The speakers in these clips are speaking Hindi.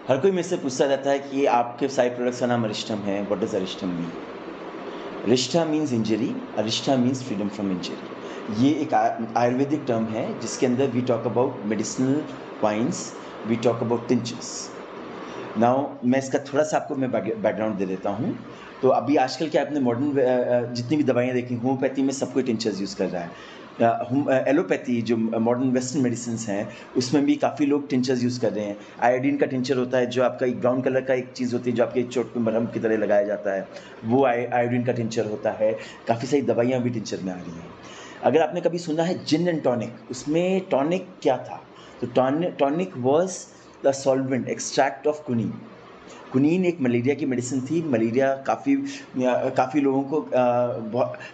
हर कोई मेरे से पूछता रहता है कि आपके सारे प्रोडक्ट्स का नाम अरिस्टम है, what does arishtam mean? Rishta means injury, arishta means freedom from injury. ये एक आयुर्वेदिक टर्म है जिसके अंदर we talk about medicinal wines, we talk about tinctures. Now मैं इसका थोड़ा-सा आपको मैं बैकग्राउंड दे देता हूँ। तो अभी आजकल क्या आपने मॉडर्न जितनी भी दवाइयाँ देखी, होम्योपैथी में सब कोई टिंचर्स यूज़ कर रहा है। एलोपैथी जो मॉडर्न वेस्टर्न मेडिसिन्स हैं, उसमें भी काफ़ी लोग टिंचर्स यूज़ कर रहे हैं। आयोडीन का टिंचर होता है जो आपका एक ब्राउन कलर का एक चीज़ होती है जो आपके चोट पे मरहम की तरह लगाया जाता है, वो आयोडीन का टिंचर होता है। काफ़ी सारी दवाइयाँ भी टिंचर में आ रही हैं। अगर आपने कभी सुना है जिन एंड टॉनिक, उसमें टॉनिक क्या था? तो tonic was the solvent extract of quinine. Quinine एक मलेरिया की मेडिसिन थी। मलेरिया काफ़ी लोगों को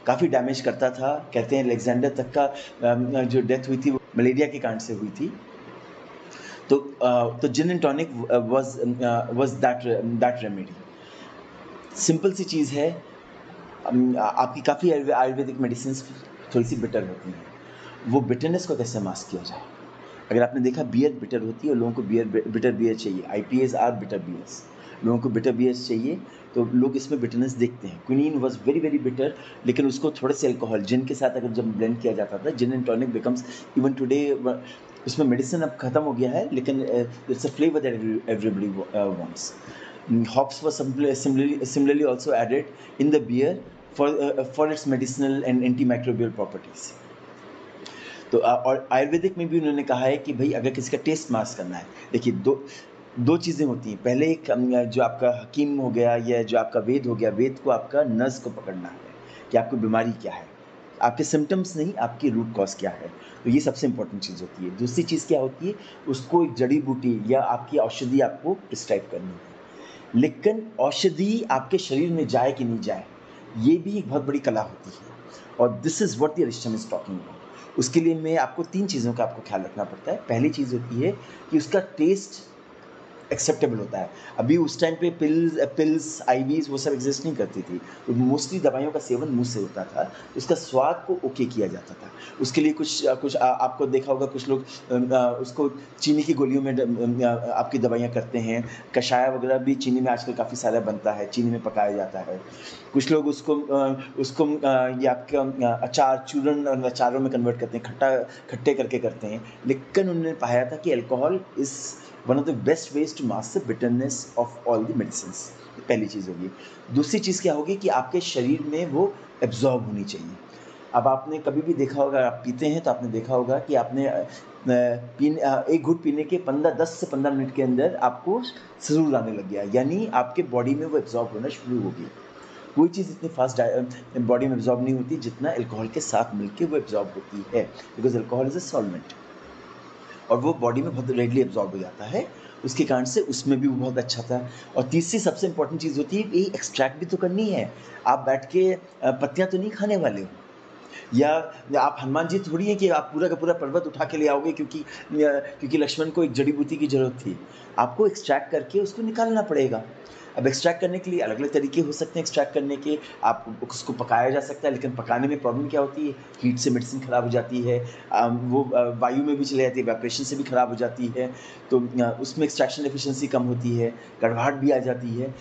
काफ़ी डैमेज करता था। कहते हैं अलेक्जेंडर तक का जो डेथ हुई थी वो मलेरिया के कारण से हुई थी। तो gin and tonic was that remedy. Simple सी चीज़ है। आपकी काफ़ी आयुर्वेदिक मेडिसिन्स थोड़ी-सी बिटर होती हैं। वो बिटरनेस को कैसे मास्क किया जाए? अगर आपने देखा बियर बिटर होती है और लोगों को बिटर बियर चाहिए। IPAs are bitter beers. लोगों को बिटर बियर्स चाहिए, तो लोग इसमें बिटरनेस देखते हैं। Quinine was very, very bitter, लेकिन उसको थोड़े से अल्कोहल जिन के साथ अगर जब ब्लेंड किया जाता था, gin and tonic becomes even today उसमें मेडिसिन अब खत्म हो गया है, लेकिन it's a flavour that everybody wants. Hops was similarly also added in the beer for its medicinal and antimicrobial properties. तो और आयुर्वेदिक में भी उन्होंने कहा है कि भाई अगर किसी का टेस्ट मास्क करना है, देखिए दो चीज़ें होती हैं। पहले एक जो आपका हकीम हो गया या जो आपका वेद हो गया, वेद को आपका नस को पकड़ना है कि आपको बीमारी क्या है, आपके सिम्टम्स नहीं, आपकी रूट कॉज क्या है। तो ये सबसे इंपॉर्टेंट चीज़ होती है। दूसरी चीज़ क्या होती है, उसको एक जड़ी बूटी या आपकी औषधि आपको प्रिस्क्राइब करनी है। लेकिन औषधि आपके शरीर में जाए कि नहीं जाए, ये भी एक बहुत बड़ी कला होती है। और this is what the arishtam is talking about. उसके लिए मैं आपको 3 चीज़ों का आपको ख्याल रखना पड़ता है। पहली चीज़ होती है कि उसका टेस्ट एक्सेप्टेबल होता है। अभी उस टाइम पे पिल्स, आईवीज़ वो सब एक्ज़िस्ट नहीं करती थी। तो मोस्टली दवाइयों का सेवन मुँह से होता था। उसका स्वाद को ओके किया जाता था। उसके लिए कुछ आपको देखा होगा कुछ लोग उसको चीनी की गोलियों में आपकी दवाइयाँ करते हैं। कषाय वगैरह भी चीनी में आजकल काफ़ी सारा बनता है, चीनी में पकाया जाता है। कुछ लोग उसको ये आपका अचार, चूरन और अचारों में कन्वर्ट करते हैं, खट्टे करके करते हैं। लेकिन उन्होंने पाया था कि alcohol is one of the best ways to mask the bitterness of all the medicines. पहली चीज़ होगी। दूसरी चीज़ क्या होगी कि आपके शरीर में वो एब्ज़ॉर्ब होनी चाहिए। अब आपने कभी भी देखा होगा, आप पीते हैं तो आपने देखा होगा कि आपने एक घूँट पीने के 10 से 15 मिनट के अंदर आपको सरूर आने लग गया, यानी आपके बॉडी में वो एब्ज़ॉर्ब होना शुरू हो गई। कोई चीज़ इतनी फास्ट बॉडी में एब्ज़ॉर्ब नहीं होती जितना अल्कोहल के साथ मिलके वो एब्ज़ॉर्ब होती है, because alcohol is a solvent और वो बॉडी में बहुत रेडली एब्ज़ॉर्ब हो जाता है। उसके कारण से उसमें भी वो बहुत अच्छा था। और तीसरी सबसे इम्पोर्टेंट चीज़ होती है कि एक्सट्रैक्ट भी तो करनी है। आप बैठ के पत्तियाँ तो नहीं खाने वाले हो। या आप हनुमान जी थोड़ी हैं कि आप पूरा का पूरा पर्वत उठा के ले आओगे क्योंकि लक्ष्मण को एक जड़ी बूटी की ज़रूरत थी। आपको एक्सट्रैक्ट करके उसको निकालना पड़ेगा। अब एक्सट्रैक्ट करने के लिए अलग-अलग तरीके हो सकते हैं एक्सट्रैक्ट करने के। आप उसको पकाया जा सकता है, लेकिन पकाने में प्रॉब्लम क्या होती है? हीट से मेडिसिन ख़राब हो जाती है। वायु में भी चली जाती है, इवैपोरेशन से भी ख़राब हो जाती है। तो उसमें एक्सट्रैक्शन एफिशिएंसी कम होती है, कड़वाहट भी आ जाती है।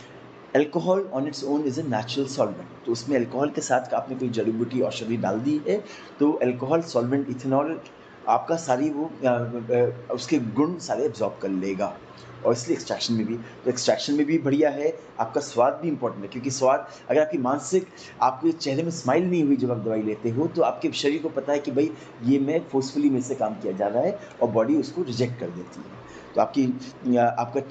Alcohol on its own is a natural solvent. तो उसमें अल्कोहल के साथ आपने कोई जड़ी बूटी औषधि डाल दी है, तो अल्कोहल सॉल्वेंट इथेनॉल आपका सारी वो उसके गुण सारे एब्ज़ॉर्ब कर लेगा। और इसलिए एक्सट्रैक्शन में भी बढ़िया है। आपका स्वाद भी इम्पोर्टेंट है, क्योंकि स्वाद अगर आपकी मानसिक आपके चेहरे में स्माइल नहीं हुई जब आप दवाई लेते हो, तो आपके शरीर को पता है कि भई ये मैं फ़ोर्सफुली मेरे से काम किया जा रहा है, और बॉडी उसको रिजेक्ट कर देती है। तो आपका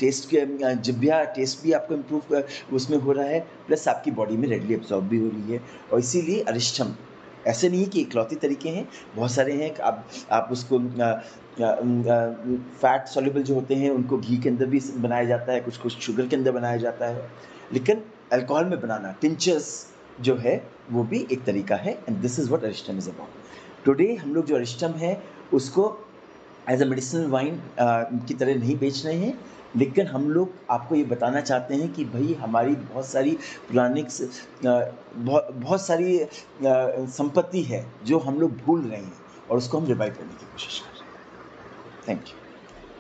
जिह्वा टेस्ट भी आपको इम्प्रूव उसमें हो रहा है, प्लस आपकी बॉडी में रेडली एब्ज़ॉर्ब भी हो रही है। और इसीलिए अरिष्टम ऐसे नहीं है कि इकलौते तरीके हैं, बहुत सारे हैं। आप उसको फैट सॉल्युबल जो होते हैं उनको घी के अंदर भी बनाया जाता है, कुछ शुगर के अंदर बनाया जाता है। लेकिन अल्कोहल में बनाना टिंचर्स जो है वो भी एक तरीका है, and this is what arishtam is about. Today हम लोग जो अरिस्टम है उसको एज अ मेडिसिनल वाइन की तरह नहीं बेच रहे हैं, लेकिन हम लोग आपको ये बताना चाहते हैं कि भाई हमारी बहुत सारी पुरानिक बहुत सारी संपत्ति है जो हम लोग भूल रहे हैं, और उसको हम रिवाइव करने की कोशिश कर रहे हैं। Thank you.